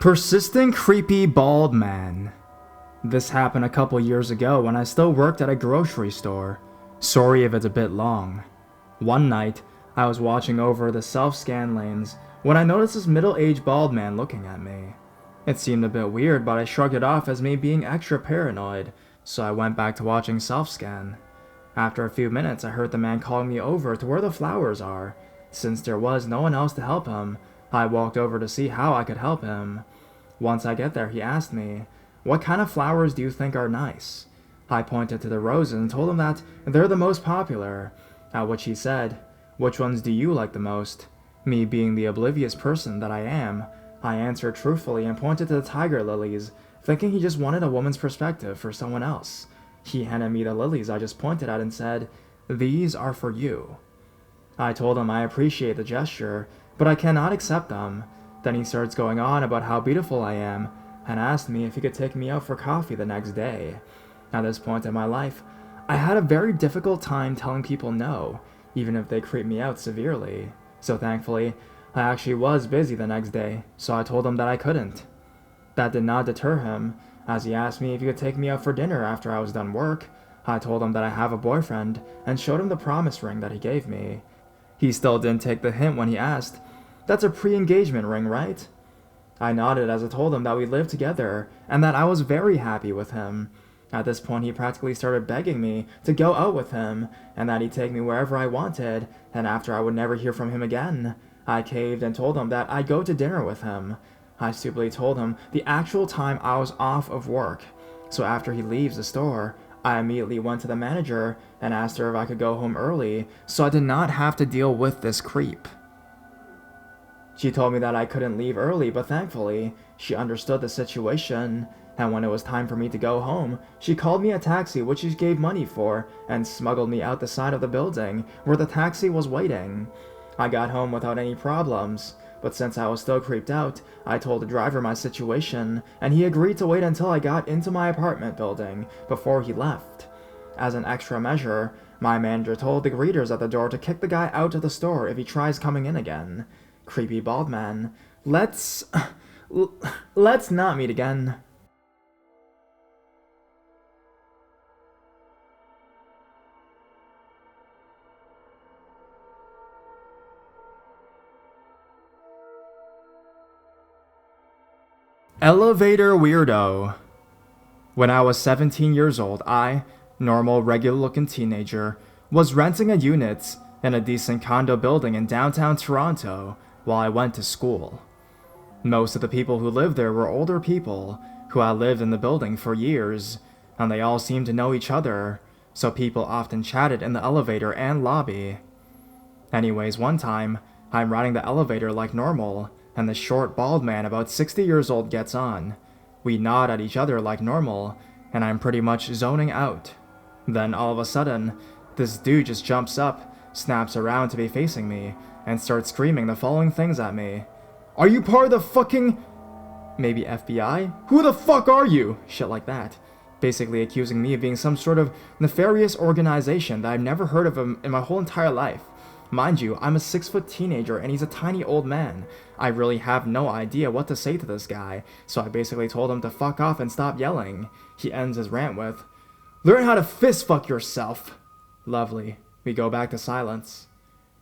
Persistent creepy bald man. This happened a couple years ago when I still worked at a grocery store. Sorry if it's a bit long. One night, I was watching over the self-scan lanes when I noticed this middle-aged bald man looking at me. It seemed a bit weird, but I shrugged it off as me being extra paranoid, so I went back to watching self-scan. After a few minutes, I heard the man calling me over to where the flowers are. Since there was no one else to help him, I walked over to see how I could help him. Once I get there, he asked me, "What kind of flowers do you think are nice?" I pointed to the roses and told him that they're the most popular, at which he said, "Which ones do you like the most?" Me being the oblivious person that I am, I answered truthfully and pointed to the tiger lilies, thinking he just wanted a woman's perspective for someone else. He handed me the lilies I just pointed at and said, "These are for you." I told him I appreciate the gesture, but I cannot accept them. Then he starts going on about how beautiful I am, and asked me if he could take me out for coffee the next day. At this point in my life, I had a very difficult time telling people no, even if they creep me out severely. So thankfully, I actually was busy the next day, so I told him that I couldn't. That did not deter him, as he asked me if he could take me out for dinner after I was done work. I told him that I have a boyfriend, and showed him the promise ring that he gave me. He still didn't take the hint when he asked, "That's a pre-engagement ring, right?" I nodded as I told him that we lived together, and that I was very happy with him. At this point, he practically started begging me to go out with him, and that he'd take me wherever I wanted, and after I would never hear from him again. I caved and told him that I'd go to dinner with him. I stupidly told him the actual time I was off of work, so after he leaves the store, I immediately went to the manager and asked her if I could go home early, so I did not have to deal with this creep. She told me that I couldn't leave early, but thankfully, she understood the situation, and when it was time for me to go home, she called me a taxi which she gave money for, and smuggled me out the side of the building, where the taxi was waiting. I got home without any problems, but since I was still creeped out, I told the driver my situation, and he agreed to wait until I got into my apartment building, before he left. As an extra measure, my manager told the greeters at the door to kick the guy out of the store if he tries coming in again. Creepy bald man. Let's not meet again. Elevator weirdo. When I was 17 years old, I, normal, regular-looking teenager, was renting a unit in a decent condo building in downtown Toronto while I went to school. Most of the people who lived there were older people who had lived in the building for years, and they all seemed to know each other, so people often chatted in the elevator and lobby. Anyways, one time, I'm riding the elevator like normal, and the short bald man about 60 years old gets on. We nod at each other like normal, and I'm pretty much zoning out. Then all of a sudden, this dude just jumps up, snaps around to be facing me, and starts screaming the following things at me. "Are you part of the fucking... maybe FBI? Who the fuck are you?" Shit like that. Basically accusing me of being some sort of nefarious organization that I've never heard of in my whole entire life. Mind you, I'm a 6-foot teenager and he's a tiny old man. I really have no idea what to say to this guy, so I basically told him to fuck off and stop yelling. He ends his rant with, "Learn how to fist fuck yourself." Lovely. We go back to silence.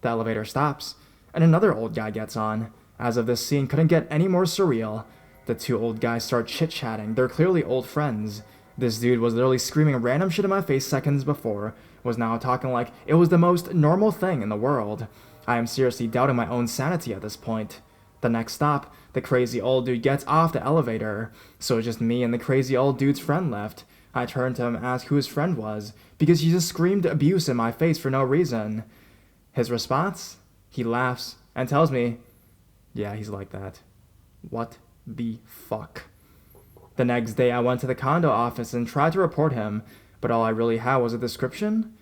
The elevator stops, and another old guy gets on. As if this scene couldn't get any more surreal, the two old guys start chit-chatting. They're clearly old friends. This dude was literally screaming random shit in my face seconds before, was now talking like it was the most normal thing in the world. I am seriously doubting my own sanity at this point. The next stop, the crazy old dude gets off the elevator, so it's just me and the crazy old dude's friend left. I turned to him and asked who his friend was, because he just screamed abuse in my face for no reason. His response? He laughs and tells me, "Yeah, he's like that." What the fuck? The next day I went to the condo office and tried to report him, but all I really had was a description.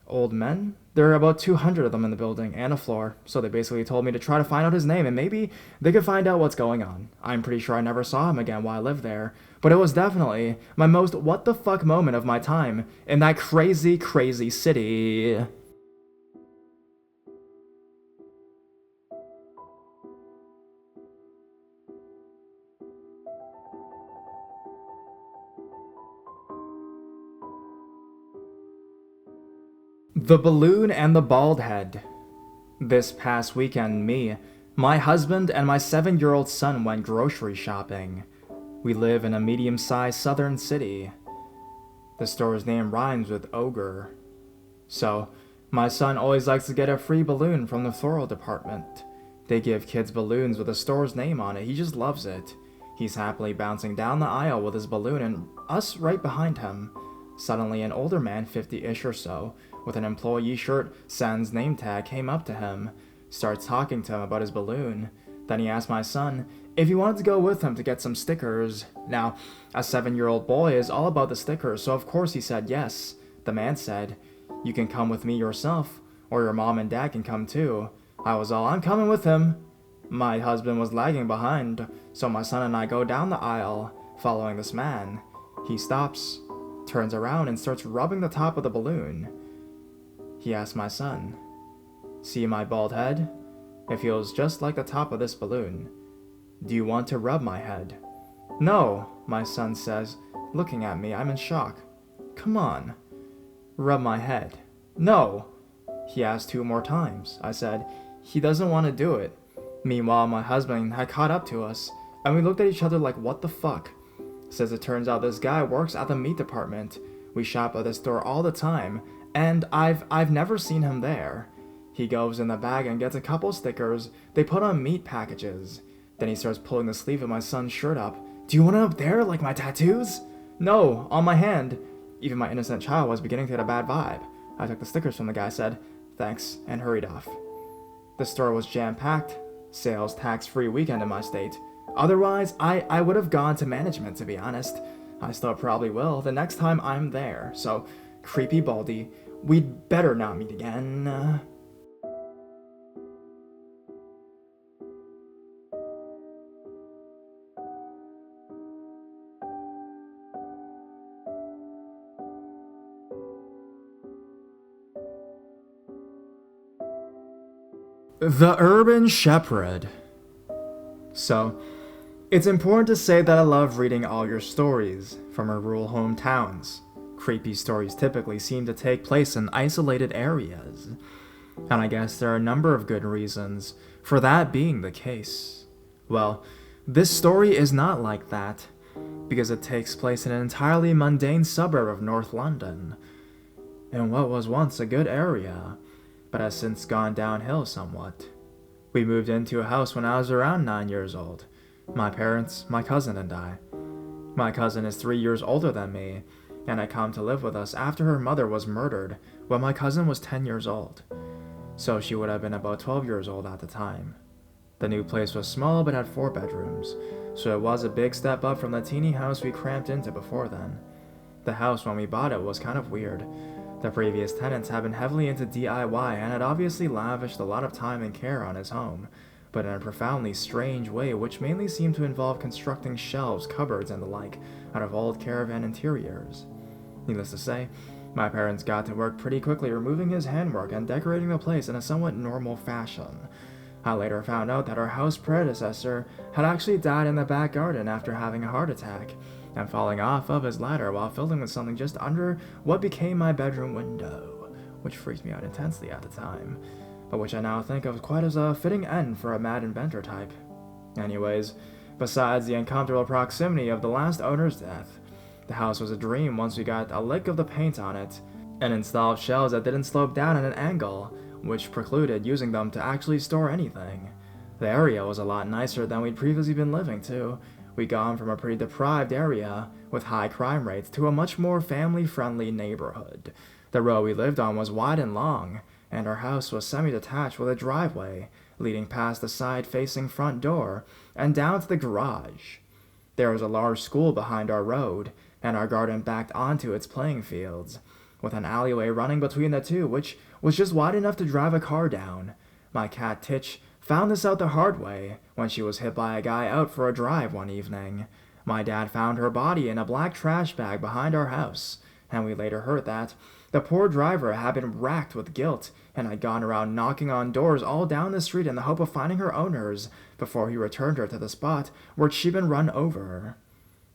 Old men? There are about 200 of them in the building and a floor, so they basically told me to try to find out his name and maybe they could find out what's going on. I'm pretty sure I never saw him again while I lived there, but it was definitely my most what the fuck moment of my time in that crazy, crazy city. The balloon and the bald head. This past weekend, my husband, and my 7-year-old son went grocery shopping. We live in a medium-sized southern city. The store's name rhymes with ogre. So, my son always likes to get a free balloon from the floral department. They give kids balloons with the store's name on it. He just loves it. He's happily bouncing down the aisle with his balloon and us right behind him. Suddenly, an older man, 50-ish or so, with an employee shirt sans name tag, came up to him, starts talking to him about his balloon. Then he asked my son if he wanted to go with him to get some stickers. Now, a 7-year-old boy is all about the stickers, so of course he said yes. The man said, "You can come with me yourself, or your mom and dad can come too." I was all, "I'm coming with him." My husband was lagging behind, so my son and I go down the aisle, following this man. He stops, turns around, and starts rubbing the top of the balloon. He asked my son, "See my bald head? It feels just like the top of this balloon. Do you want to rub my head?" "No," my son says, looking at me. I'm in shock. "Come on, rub my head." "No." He asked 2 more times. I said, "He doesn't want to do it." Meanwhile, my husband had caught up to us, and we looked at each other like, what the fuck? Says it turns out this guy works at the meat department. We shop at the store all the time, and I've never seen him there. He goes in the bag and gets a couple stickers they put on meat packages. Then he starts pulling the sleeve of my son's shirt up. "Do you want it up there, like my tattoos?" "No, on my hand." Even my innocent child was beginning to get a bad vibe. I took the stickers from the guy, said, "Thanks," and hurried off. The store was jam-packed. Sales tax-free weekend in my state. Otherwise, I would have gone to management, to be honest. I still probably will the next time I'm there. So, creepy Baldy, we'd better not meet again. The Urban Shepherd. So, it's important to say that I love reading all your stories from our rural hometowns. Creepy stories typically seem to take place in isolated areas. And I guess there are a number of good reasons for that being the case. Well, this story is not like that, because it takes place in an entirely mundane suburb of North London, in what was once a good area, but has since gone downhill somewhat. We moved into a house when I was around 9 years old. My parents, my cousin, and I. My cousin is 3 years older than me, and had come to live with us after her mother was murdered when my cousin was 10 years old. So she would have been about 12 years old at the time. The new place was small but had 4 bedrooms, so it was a big step up from the teeny house we cramped into before then. The house when we bought it was kind of weird. The previous tenants had been heavily into DIY and had obviously lavished a lot of time and care on his home, but in a profoundly strange way, which mainly seemed to involve constructing shelves, cupboards, and the like out of old caravan interiors. Needless to say, my parents got to work pretty quickly removing his handwork and decorating the place in a somewhat normal fashion. I later found out that our house predecessor had actually died in the back garden after having a heart attack and falling off of his ladder while fiddling with something just under what became my bedroom window, which freaked me out intensely at the time, but which I now think of quite as a fitting end for a mad inventor type. Anyways, besides the uncomfortable proximity of the last owner's death, the house was a dream once we got a lick of the paint on it and installed shelves that didn't slope down at an angle, which precluded using them to actually store anything. The area was a lot nicer than we'd previously been living too. We'd gone from a pretty deprived area with high crime rates to a much more family-friendly neighborhood. The road we lived on was wide and long, and our house was semi-detached with a driveway leading past the side-facing front door and down to the garage. There was a large school behind our road, and our garden backed onto its playing fields, with an alleyway running between the two, which was just wide enough to drive a car down. My cat Titch found this out the hard way when she was hit by a guy out for a drive one evening. My dad found her body in a black trash bag behind our house, and we later heard that the poor driver had been racked with guilt and had gone around knocking on doors all down the street in the hope of finding her owners before he returned her to the spot where she'd been run over.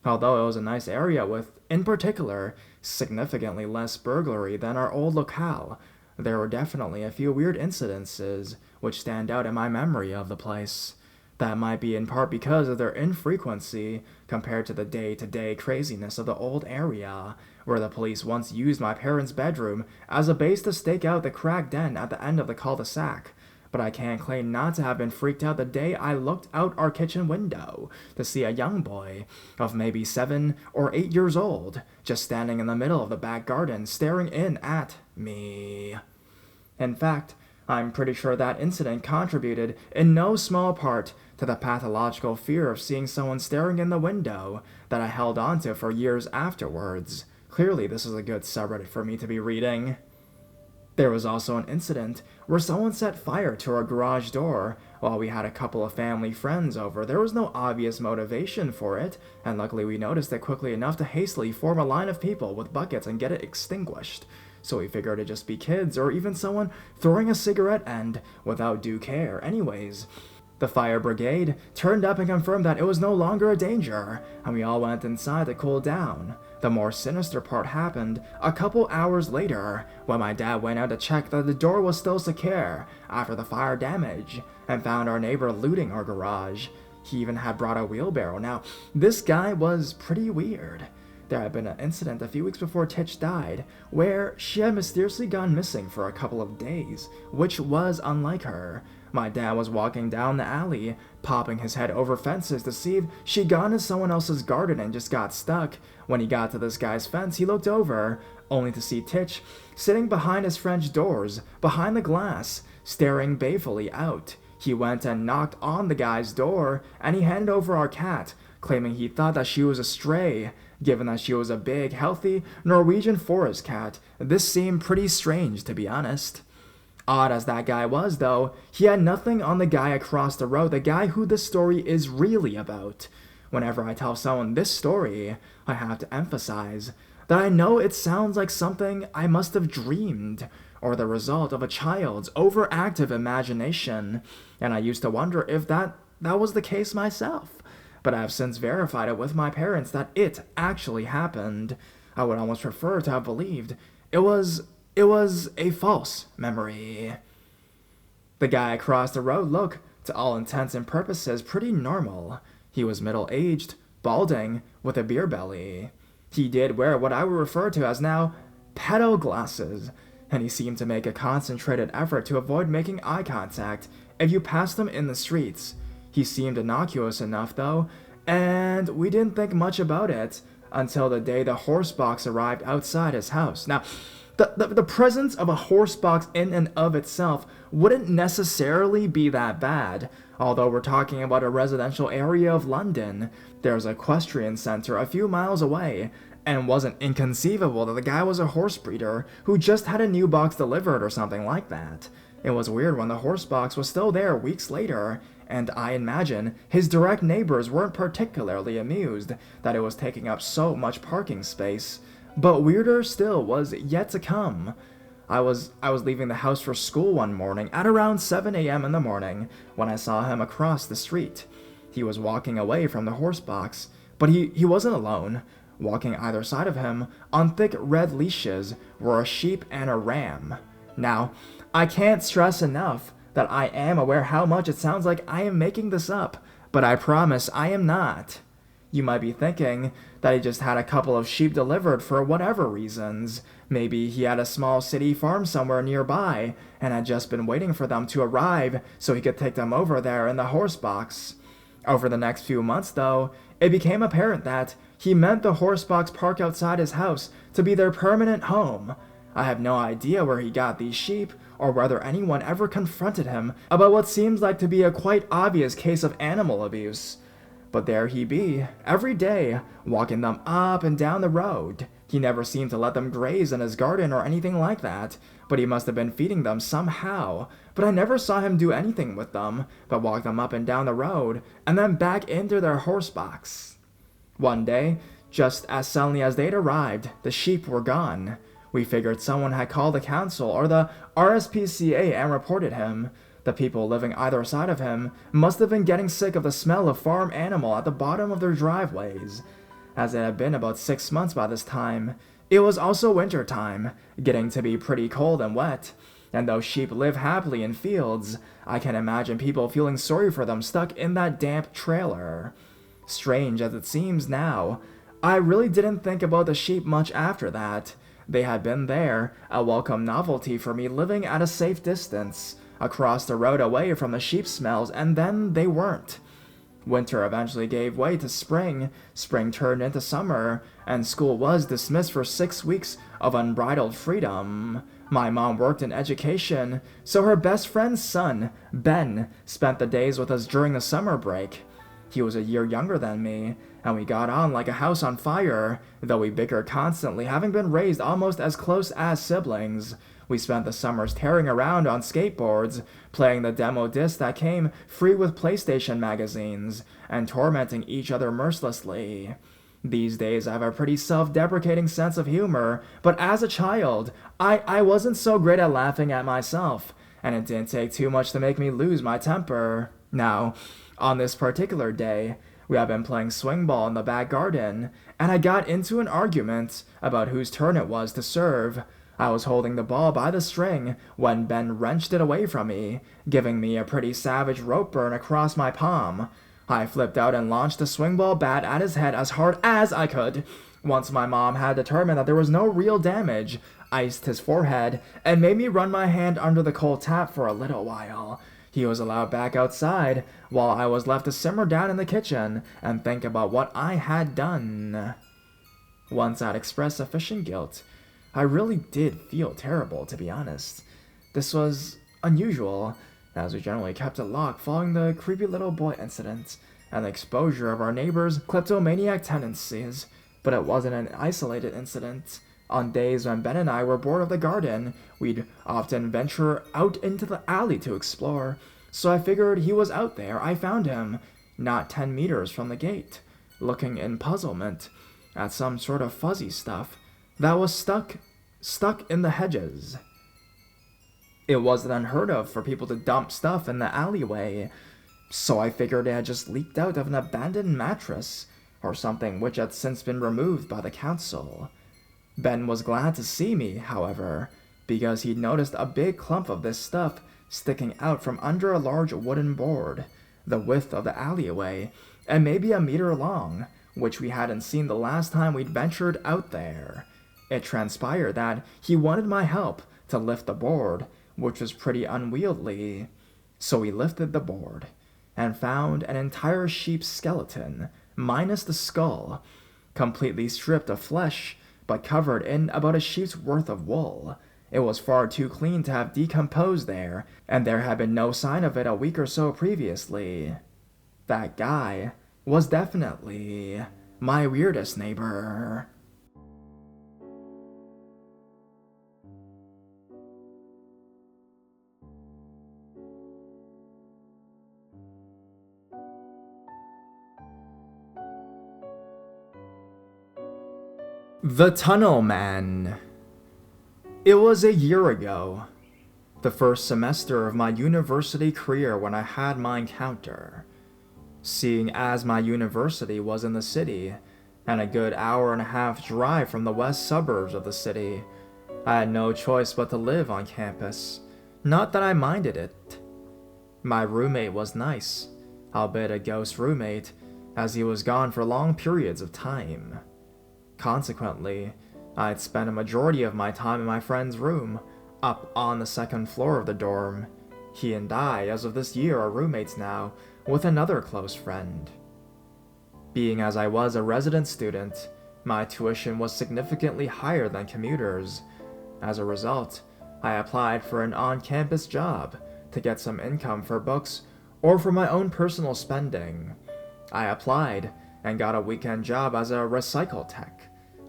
Although it was a nice area with, in particular, significantly less burglary than our old locale, There were definitely a few weird incidences which stand out in my memory of the place. That might be in part because of their infrequency compared to the day-to-day craziness of the old area, where the police once used my parents' bedroom as a base to stake out the cracked den at the end of the cul-de-sac. But I can't claim not to have been freaked out the day I looked out our kitchen window to see a young boy of maybe 7 or 8 years old just standing in the middle of the back garden staring in at me. In fact, I'm pretty sure that incident contributed in no small part to the pathological fear of seeing someone staring in the window that I held onto for years afterwards. Clearly, this is a good subreddit for me to be reading. There was also an incident where someone set fire to our garage door while we had a couple of family friends over. There was no obvious motivation for it, and luckily we noticed it quickly enough to hastily form a line of people with buckets and get it extinguished. So we figured it'd just be kids or even someone throwing a cigarette end without due care. Anyways, the fire brigade turned up and confirmed that it was no longer a danger, and we all went inside to cool down. The more sinister part happened a couple hours later, when my dad went out to check that the door was still secure after the fire damage, and found our neighbor looting our garage. He even had brought a wheelbarrow. Now, this guy was pretty weird. There had been an incident a few weeks before Titch died, where she had mysteriously gone missing for a couple of days, which was unlike her. My dad was walking down the alley, popping his head over fences to see if she'd gone to someone else's garden and just got stuck. When he got to this guy's fence, he looked over, only to see Titch sitting behind his French doors, behind the glass, staring balefully out. He went and knocked on the guy's door, and he handed over our cat, claiming he thought that she was a stray. Given that she was a big, healthy Norwegian forest cat, this seemed pretty strange, to be honest. Odd as that guy was, though, he had nothing on the guy across the road, the guy who this story is really about. Whenever I tell someone this story, I have to emphasize that I know it sounds like something I must have dreamed, or the result of a child's overactive imagination, and I used to wonder if that was the case myself. But I have since verified it with my parents that it actually happened. I would almost prefer to have believed it was a false memory. The guy across the road looked, to all intents and purposes, pretty normal. He was middle-aged, balding, with a beer belly. He did wear what I would refer to as now pedo glasses, and he seemed to make a concentrated effort to avoid making eye contact if you passed him in the streets. He seemed innocuous enough, though, and we didn't think much about it until the day the horse box arrived outside his house. Now, the presence of a horse box in and of itself wouldn't necessarily be that bad. Although we're talking about a residential area of London, there's an equestrian center a few miles away, and it wasn't inconceivable that the guy was a horse breeder who just had a new box delivered or something like that. It was weird when the horse box was still there weeks later, and I imagine his direct neighbors weren't particularly amused that it was taking up so much parking space. But weirder still was yet to come. I was leaving the house for school one morning at around 7 a.m. in the morning when I saw him across the street. He was walking away from the horse box, but he wasn't alone. Walking either side of him on thick red leashes were a sheep and a ram. Now, I can't stress enough that I am aware how much it sounds like I am making this up, but I promise I am not. You might be thinking that he just had a couple of sheep delivered for whatever reasons. Maybe he had a small city farm somewhere nearby and had just been waiting for them to arrive so he could take them over there in the horse box. Over the next few months, though, it became apparent that he meant the horse box park outside his house to be their permanent home. I have no idea where he got these sheep, or whether anyone ever confronted him about what seems like to be a quite obvious case of animal abuse. But there he be, every day, walking them up and down the road. He never seemed to let them graze in his garden or anything like that, but he must have been feeding them somehow. But I never saw him do anything with them, but walk them up and down the road, and then back into their horse box. One day, just as suddenly as they'd arrived, the sheep were gone. We figured someone had called the council or the RSPCA and reported him. The people living either side of him must have been getting sick of the smell of farm animal at the bottom of their driveways. As it had been about 6 months by this time, it was also winter time, getting to be pretty cold and wet. And though sheep live happily in fields, I can imagine people feeling sorry for them stuck in that damp trailer. Strange as it seems now, I really didn't think about the sheep much after that. They had been there, a welcome novelty for me living at a safe distance, across the road away from the sheep smells, and then they weren't. Winter eventually gave way to spring, spring turned into summer, and school was dismissed for 6 weeks of unbridled freedom. My mom worked in education, so her best friend's son, Ben, spent the days with us during the summer break. He was a year younger than me, and we got on like a house on fire, though we bickered constantly, having been raised almost as close as siblings. We spent the summers tearing around on skateboards, playing the demo disc that came free with PlayStation magazines, and tormenting each other mercilessly. These days I have a pretty self-deprecating sense of humor, but as a child, I wasn't so great at laughing at myself, and it didn't take too much to make me lose my temper. Now, on this particular day, we had been playing swing ball in the back garden, and I got into an argument about whose turn it was to serve. I was holding the ball by the string when Ben wrenched it away from me, giving me a pretty savage rope burn across my palm. I flipped out and launched a swing ball bat at his head as hard as I could. Once my mom had determined that there was no real damage, iced his forehead, and made me run my hand under the cold tap for a little while. He was allowed back outside, while I was left to simmer down in the kitchen and think about what I had done. Once I'd expressed sufficient guilt, I really did feel terrible, to be honest. This was unusual, as we generally kept it locked following the creepy little boy incident and the exposure of our neighbor's kleptomaniac tendencies, but it wasn't an isolated incident. On days when Ben and I were bored of the garden, we'd often venture out into the alley to explore, so I figured he was out there. I found him, not 10 meters from the gate, looking in puzzlement at some sort of fuzzy stuff that was stuck in the hedges. It wasn't unheard of for people to dump stuff in the alleyway, so I figured it had just leaked out of an abandoned mattress or something which had since been removed by the council. Ben was glad to see me, however, because he'd noticed a big clump of this stuff sticking out from under a large wooden board, the width of the alleyway, and maybe a meter long, which we hadn't seen the last time we'd ventured out there. It transpired that he wanted my help to lift the board, which was pretty unwieldy. So we lifted the board, and found an entire sheep's skeleton, minus the skull, completely stripped of flesh, but covered in about a sheep's worth of wool. It was far too clean to have decomposed there, and there had been no sign of it a week or so previously. That guy was definitely my weirdest neighbor. The Tunnel Man. It was a year ago, the first semester of my university career, when I had my encounter. Seeing as my university was in the city, and a good hour-and-a-half drive from the west suburbs of the city, I had no choice but to live on campus. Not that I minded it. My roommate was nice, albeit a ghost roommate, as he was gone for long periods of time. Consequently, I'd spent a majority of my time in my friend's room, up on the second floor of the dorm. He and I, as of this year, are roommates now, with another close friend. Being as I was a resident student, my tuition was significantly higher than commuters. As a result, I applied for an on-campus job to get some income for books or for my own personal spending. I applied and got a weekend job as a recycle tech,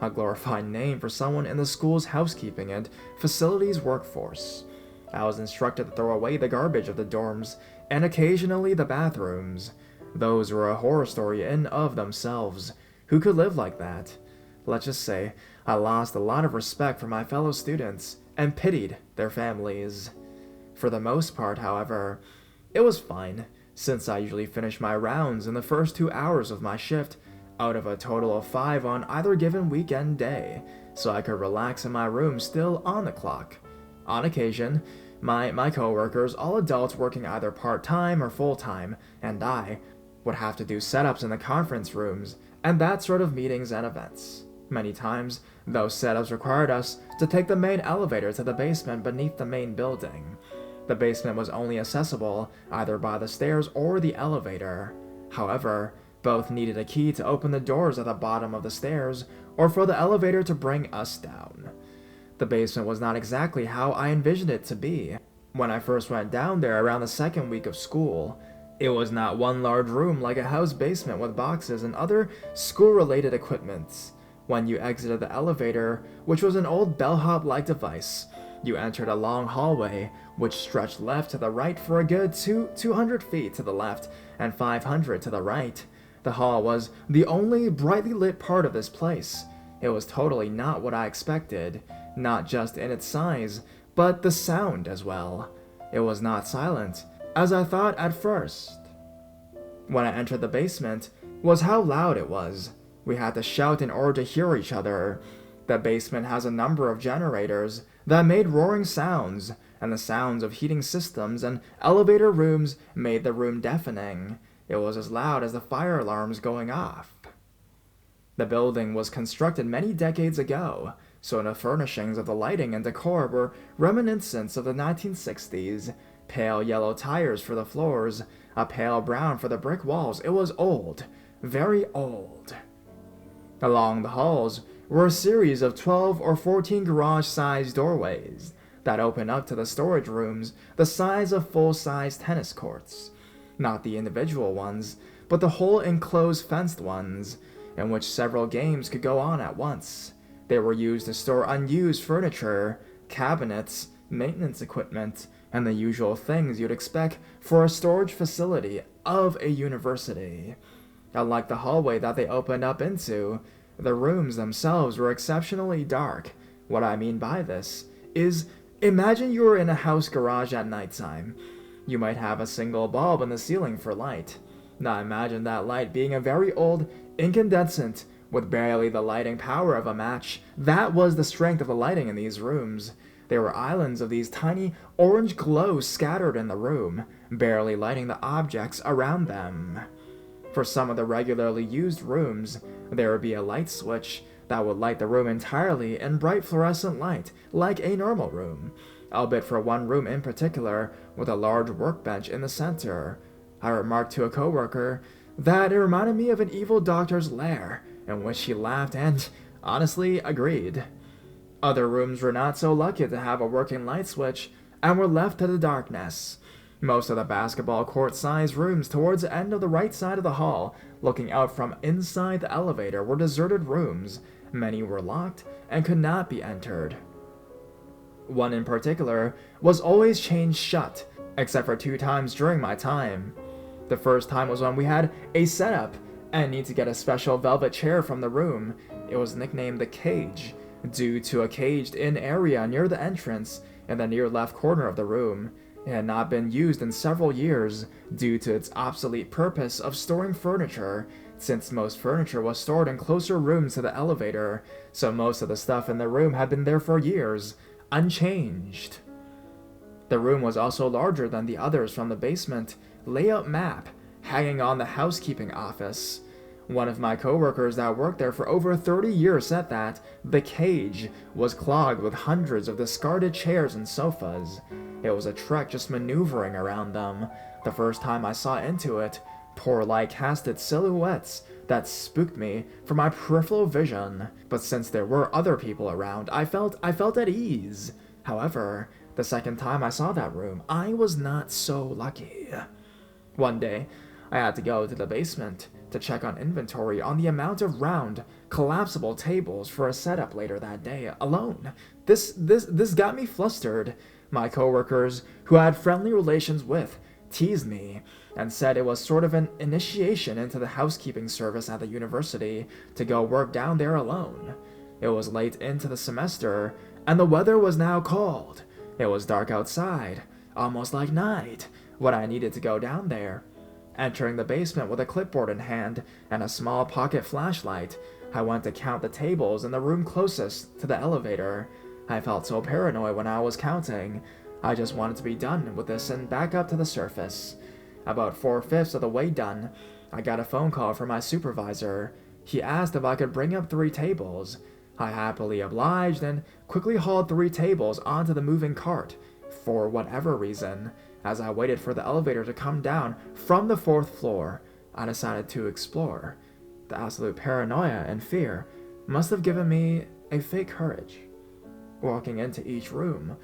a glorified name for someone in the school's housekeeping and facilities workforce. I was instructed to throw away the garbage of the dorms and occasionally the bathrooms. Those were a horror story in of themselves. Who could live like that? Let's just say I lost a lot of respect for my fellow students and pitied their families. For the most part, however, it was fine, since I usually finished my rounds in the first 2 hours of my shift, out of a total of 5 on either given weekend day, so I could relax in my room still on the clock. On occasion, My coworkers, all adults working either part-time or full-time, and I would have to do setups in the conference rooms and that sort of meetings and events. Many times, those setups required us to take the main elevator to the basement beneath the main building. The basement was only accessible either by the stairs or the elevator. However, both needed a key to open the doors at the bottom of the stairs or for the elevator to bring us down. The basement was not exactly how I envisioned it to be. When I first went down there around the second week of school, it was not one large room like a house basement with boxes and other school-related equipment. When you exited the elevator, which was an old bellhop-like device, you entered a long hallway, which stretched left to the right for a good 200 feet to the left and 500 to the right. The hall was the only brightly lit part of this place. It was totally not what I expected, not just in its size, but the sound as well. It was not silent, as I thought at first. When I entered the basement, was how loud it was. We had to shout in order to hear each other. The basement has a number of generators that made roaring sounds, and the sounds of heating systems and elevator rooms made the room deafening. It was as loud as the fire alarms going off. The building was constructed many decades ago, so the furnishings of the lighting and decor were reminiscent of the 1960s. Pale yellow tires for the floors, a pale brown for the brick walls. It was old, very old. Along the halls were a series of 12 or 14 garage-sized doorways that opened up to the storage rooms the size of full-size tennis courts. Not the individual ones, but the whole enclosed fenced ones, in which several games could go on at once. They were used to store unused furniture, cabinets, maintenance equipment, and the usual things you'd expect for a storage facility of a university. Unlike the hallway that they opened up into, the rooms themselves were exceptionally dark. What I mean by this is, imagine you were in a house garage at nighttime. You might have a single bulb in the ceiling for light. Now imagine that light being a very old incandescent with barely the lighting power of a match. That was the strength of the lighting in these rooms. There were islands of these tiny orange glows scattered in the room, barely lighting the objects around them. For some of the regularly used rooms, there would be a light switch that would light the room entirely in bright fluorescent light, like a normal room, albeit for one room in particular, with a large workbench in the center. I remarked to a coworker that it reminded me of an evil doctor's lair, in which he laughed and, honestly, agreed. Other rooms were not so lucky to have a working light switch, and were left to the darkness. Most of the basketball court-sized rooms towards the end of the right side of the hall, looking out from inside the elevator, were deserted rooms. Many were locked and could not be entered. One in particular was always chained shut, except for 2 times during my time. The first time was when we had a setup and need to get a special velvet chair from the room. It was nicknamed the Cage, due to a caged-in area near the entrance in the near left corner of the room. It had not been used in several years due to its obsolete purpose of storing furniture, since most furniture was stored in closer rooms to the elevator, so most of the stuff in the room had been there for years, unchanged. The room was also larger than the others from the basement layout map hanging on the housekeeping office. One of my coworkers that worked there for over 30 years said that the Cage was clogged with hundreds of discarded chairs and sofas. It was a trek just maneuvering around them. The first time I saw into it, poor light casted silhouettes that spooked me from my peripheral vision. But since there were other people around, I felt at ease. However, the second time I saw that room, I was not so lucky. One day, I had to go to the basement to check on inventory on the amount of round, collapsible tables for a setup later that day, alone. This got me flustered. My coworkers, who I had friendly relations with, teased me and said it was sort of an initiation into the housekeeping service at the university to go work down there alone. It was late into the semester, and the weather was now cold. It was dark outside, almost like night, when I needed to go down there. Entering the basement with a clipboard in hand and a small pocket flashlight, I went to count the tables in the room closest to the elevator. I felt so paranoid when I was counting. I just wanted to be done with this and back up to the surface. About 4/5 of the way done, I got a phone call from my supervisor. He asked if I could bring up 3 tables. I happily obliged and quickly hauled 3 tables onto the moving cart. For whatever reason, as I waited for the elevator to come down from the 4th floor, I decided to explore. The absolute paranoia and fear must have given me a fake courage. Walking into each room,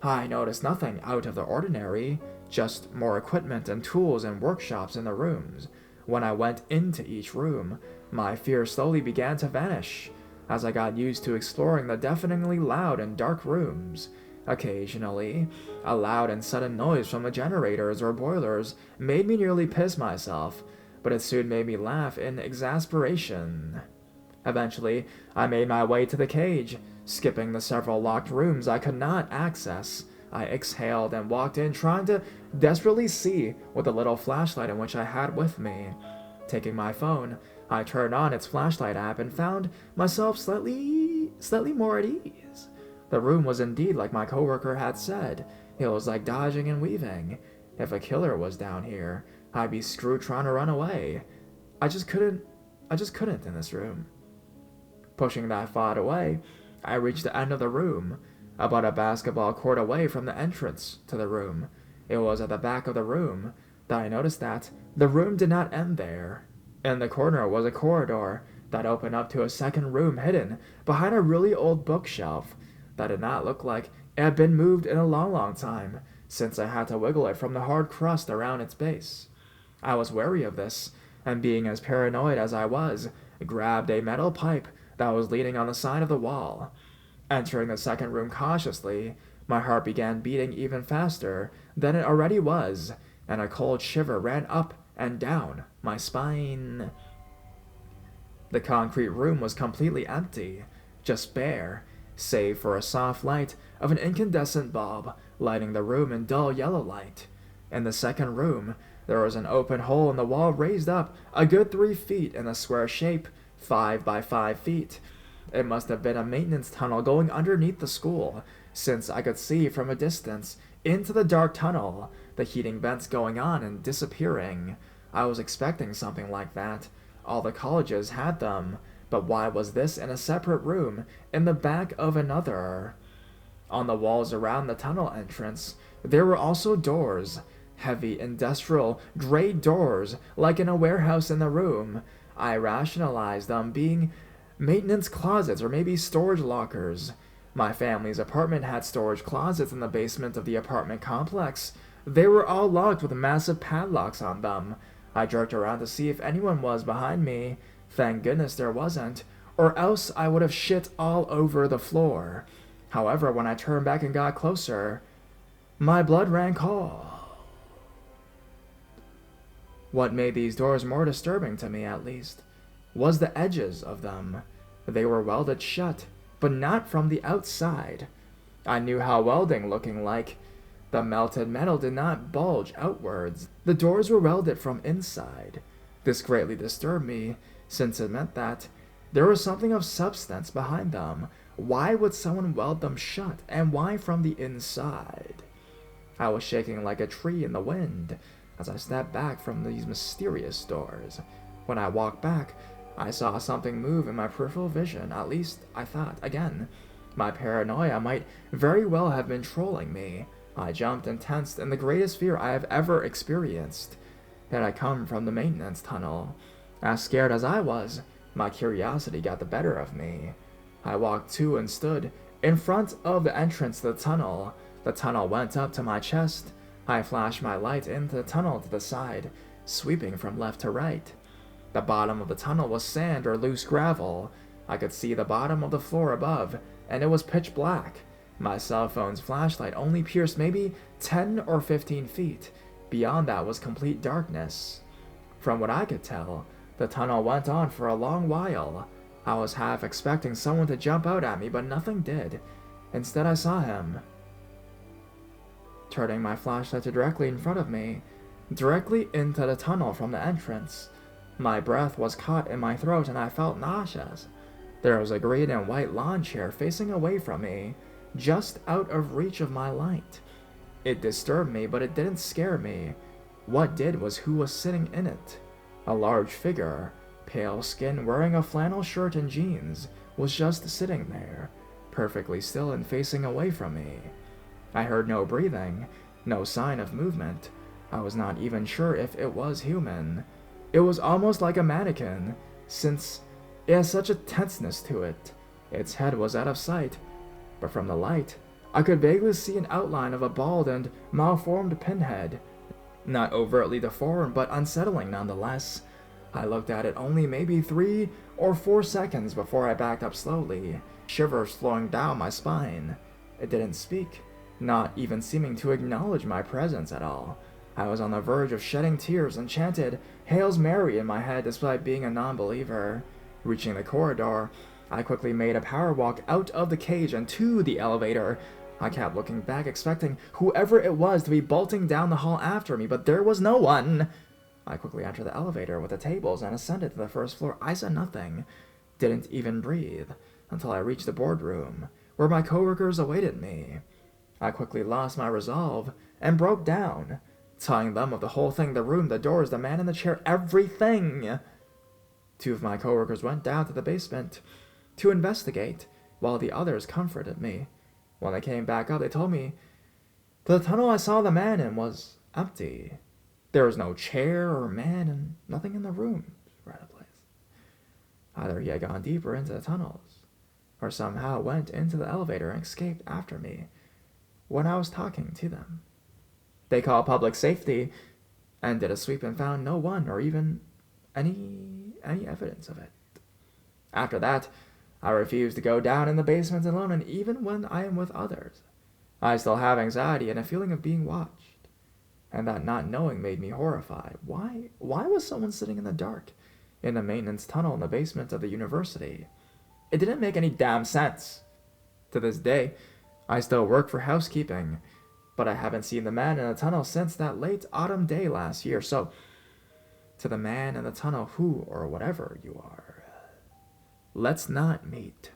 I noticed nothing out of the ordinary, just more equipment and tools and workshops in the rooms. When I went into each room, my fear slowly began to vanish as I got used to exploring the deafeningly loud and dark rooms. Occasionally, a loud and sudden noise from the generators or boilers made me nearly piss myself, but it soon made me laugh in exasperation. Eventually, I made my way to the cage, skipping the several locked rooms I could not access. I exhaled and walked in, trying to desperately see with the little flashlight in which I had with me. Taking my phone, I turned on its flashlight app and found myself slightly more at ease. The room was indeed like my coworker had said. It was like dodging and weaving. If a killer was down here, I'd be screwed trying to run away. I just couldn't in this room. Pushing that thought away, I reached the end of the room, about a basketball court away from the entrance to the room. It was at the back of the room that I noticed that the room did not end there. In the corner was a corridor that opened up to a second room hidden behind a really old bookshelf that did not look like it had been moved in a long time, since I had to wiggle it from the hard crust around its base. I was wary of this, and being as paranoid as I was, grabbed a metal pipe that was leaning on the side of the wall. Entering the second room cautiously, my heart began beating even faster than it already was, and a cold shiver ran up and down my spine. The concrete room was completely empty, just bare, save for a soft light of an incandescent bulb lighting the room in dull yellow light. In the second room, there was an open hole in the wall raised up a good 3 feet in a square shape, 5 by 5 feet. It must have been a maintenance tunnel going underneath the school, since I could see from a distance into the dark tunnel, the heating vents going on and disappearing. I was expecting something like that. All the colleges had them, but why was this in a separate room in the back of another? On the walls around the tunnel entrance, there were also doors, heavy industrial gray doors like in a warehouse in the room. I rationalized them being maintenance closets or maybe storage lockers. My family's apartment had storage closets in the basement of the apartment complex. They were all locked with massive padlocks on them. I jerked around to see if anyone was behind me. Thank goodness there wasn't, or else I would have shit all over the floor. However, when I turned back and got closer, my blood ran cold. What made these doors more disturbing to me, at least, was the edges of them. They were welded shut, but not from the outside. I knew how welding looking like. The melted metal did not bulge outwards. The doors were welded from inside. This greatly disturbed me, since it meant that there was something of substance behind them. Why would someone weld them shut, and why from the inside? I was shaking like a tree in the wind as I stepped back from these mysterious doors. When I walked back, I saw something move in my peripheral vision, at least I thought. Again, my paranoia might very well have been trolling me. I jumped and tensed in the greatest fear I have ever experienced. It had come from the maintenance tunnel. As scared as I was, my curiosity got the better of me. I walked to and stood in front of the entrance to the tunnel. The tunnel went up to my chest. I flashed my light into the tunnel to the side, sweeping from left to right. The bottom of the tunnel was sand or loose gravel. I could see the bottom of the floor above, and it was pitch black. My cell phone's flashlight only pierced maybe 10 or 15 feet. Beyond that was complete darkness. From what I could tell, the tunnel went on for a long while. I was half expecting someone to jump out at me, but nothing did. Instead, I saw him, turning my flashlight to directly in front of me, directly into the tunnel from the entrance. My breath was caught in my throat and I felt nauseous. There was a green and white lawn chair facing away from me, just out of reach of my light. It disturbed me, but it didn't scare me. What did was who was sitting in it. A large figure, pale skin, wearing a flannel shirt and jeans, was just sitting there, perfectly still and facing away from me. I heard no breathing, no sign of movement. I was not even sure if it was human. It was almost like a mannequin, since it has such a tenseness to it. Its head was out of sight, but from the light, I could vaguely see an outline of a bald and malformed pinhead. Not overtly deformed, but unsettling nonetheless. I looked at it only maybe 3 or 4 seconds before I backed up slowly, shivers flowing down my spine. It didn't speak, not even seeming to acknowledge my presence at all. I was on the verge of shedding tears and chanted Hails Mary in my head despite being a non-believer. Reaching the corridor, I quickly made a power walk out of the cage and to the elevator. I kept looking back, expecting whoever it was to be bolting down the hall after me, but there was no one. I quickly entered the elevator with the tables and ascended to the first floor. I said nothing, didn't even breathe, until I reached the boardroom, where my coworkers awaited me. I quickly lost my resolve and broke down, telling them of the whole thing, the room, the doors, the man in the chair, everything. 2 of my coworkers went down to the basement to investigate, while the others comforted me. When they came back up, they told me the tunnel I saw the man in was empty. There was no chair or man and nothing in the room or the place. Either he had gone deeper into the tunnels, or somehow went into the elevator and escaped after me when I was talking to them. They called public safety and did a sweep and found no one or even any evidence of it. After that, I refused to go down in the basement alone, and even when I am with others, I still have anxiety and a feeling of being watched, and that not knowing made me horrified. Why was someone sitting in the dark in the maintenance tunnel in the basement of the university? It didn't make any damn sense. To this day, I still work for housekeeping, but I haven't seen the man in the tunnel since that late autumn day last year. So, to the man in the tunnel, who or whatever you are, let's not meet.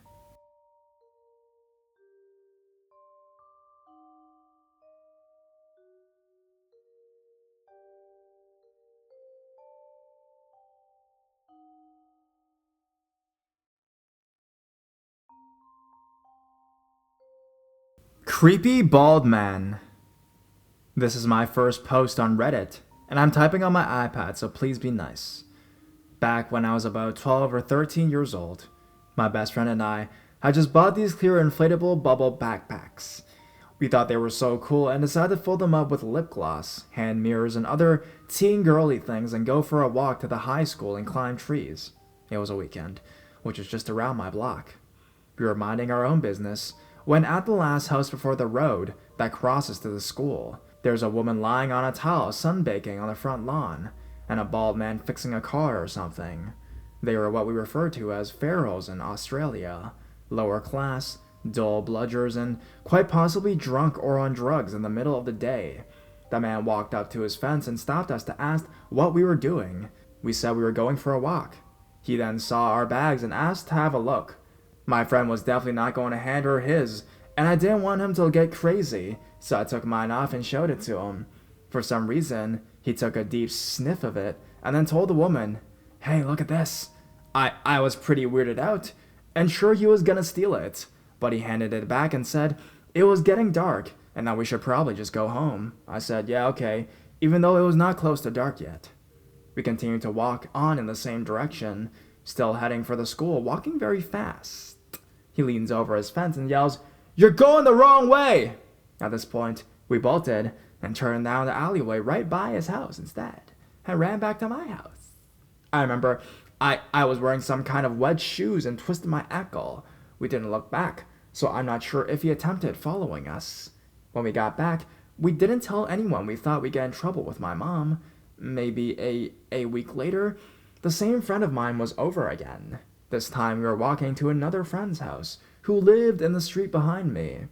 Creepy bald man. This is my first post on Reddit, and I'm typing on my iPad, so please be nice. Back when I was about 12 or 13 years old, my best friend and I had just bought these clear inflatable bubble backpacks. We thought they were so cool and decided to fill them up with lip gloss, hand mirrors, and other teen girly things and go for a walk to the high school and climb trees. It was a weekend, which was just around my block. We were minding our own business when at the last house before the road that crosses to the school, there's a woman lying on a towel sunbaking on the front lawn, and a bald man fixing a car or something. They were what we refer to as pharaohs in Australia, lower class, dull bludgers, and quite possibly drunk or on drugs in the middle of the day. The man walked up to his fence and stopped us to ask what we were doing. We said we were going for a walk. He then saw our bags and asked to have a look. My friend was definitely not going to hand her his, and I didn't want him to get crazy, so I took mine off and showed it to him. For some reason, he took a deep sniff of it and then told the woman, "Hey, look at this." I was pretty weirded out and sure he was gonna steal it, but he handed it back and said it was getting dark and that we should probably just go home. I said, yeah, okay, even though it was not close to dark yet. We continued to walk on in the same direction, still heading for the school, walking very fast. He leans over his fence and yells, "You're going the wrong way!" At this point, we bolted and turned down the alleyway right by his house instead, and ran back to my house. I remember I was wearing some kind of wedge shoes and twisted my ankle. We didn't look back, so I'm not sure if he attempted following us. When we got back, we didn't tell anyone. We thought we'd get in trouble with my mom. Maybe a week later, the same friend of mine was over again. This time we were walking to another friend's house, who lived in the street behind me,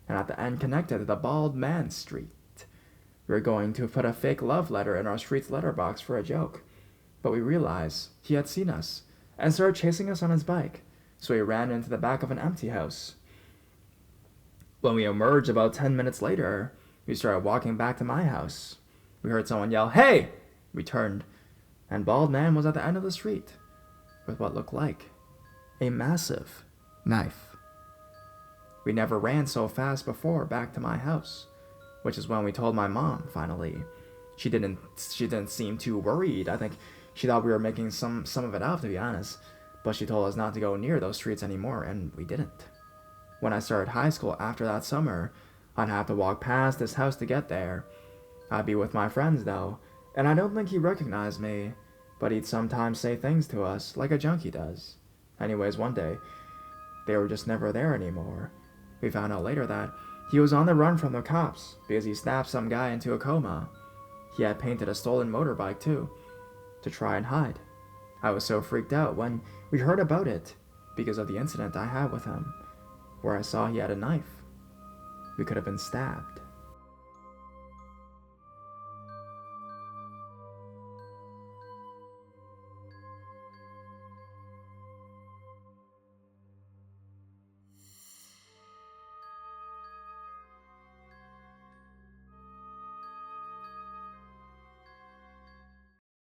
and at the end connected to the Bald Man Street. We were going to put a fake love letter in our street's letterbox for a joke, but we realized he had seen us and started chasing us on his bike, so we ran into the back of an empty house. When we emerged about 10 minutes later, We started walking back to my house. We heard someone yell, "Hey!" We turned, and Bald Man was at the end of the street with what looked like a massive knife. We never ran so fast before back to my house, which is when we told my mom, finally. She didn't seem too worried. I think she thought we were making some of it up, to be honest. But she told us not to go near those streets anymore, and we didn't. When I started high school after that summer, I'd have to walk past this house to get there. I'd be with my friends, though, and I don't think he recognized me, but he'd sometimes say things to us, like a junkie does. Anyways, one day, they were just never there anymore. We found out later that he was on the run from the cops because he snapped some guy into a coma. He had painted a stolen motorbike, too, to try and hide. I was so freaked out when we heard about it because of the incident I had with him, where I saw he had a knife. We could have been stabbed.